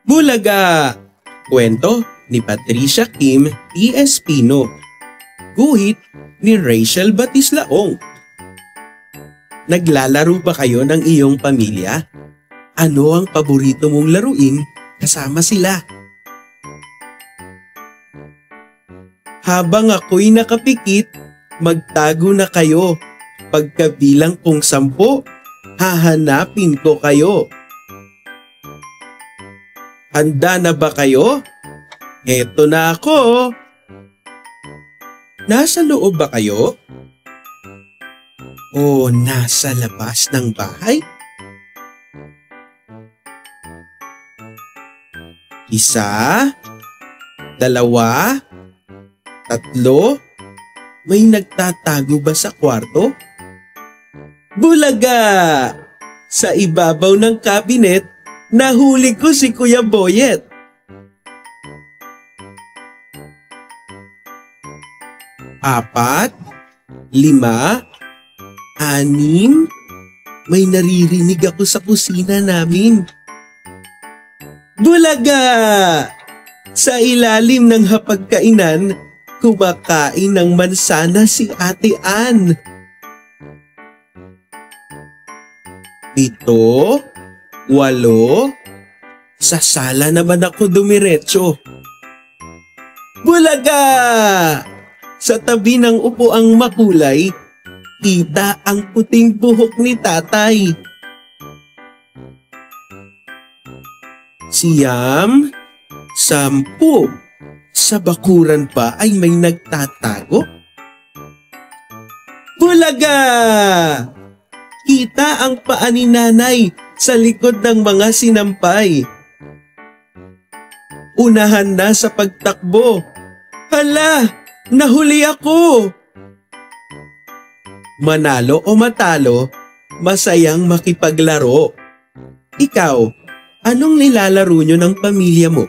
Bulaga! Kwento ni Patricia Kim T. Espino. Guhit ni Rachel Batislaong. Naglalaro ba kayo ng iyong pamilya? Ano ang paborito mong laruin kasama sila? Habang ako'y nakapikit, magtago na kayo. Pagkabilang kong 10, hahanapin ko kayo. Handa na ba kayo? Eto na ako. Nasa loob ba kayo? O nasa labas ng bahay? 1, 2, 3, may nagtatago ba sa kwarto? Bulaga! Sa ibabaw ng kabinet, nahuli ko si Kuya Boyet. 4, 5, 6, may naririnig ako sa kusina namin. Bulaga! Sa ilalim ng hapagkainan, kumakain ng mansana si Ate Ann. 7, 8, sa sala naman ako dumiretso. Bulaga! Sa tabi ng upuang makulay, kita ang puting buhok ni Tatay. 9, 10, sa bakuran pa ay may nagtatago? Bulaga! Kita ang paa ni Nanay sa likod ng mga sinampay. Unahan na sa pagtakbo. Hala! Nahuli ako! Manalo o matalo, masayang makipaglaro. Ikaw, anong nilalaro nyo ng pamilya mo?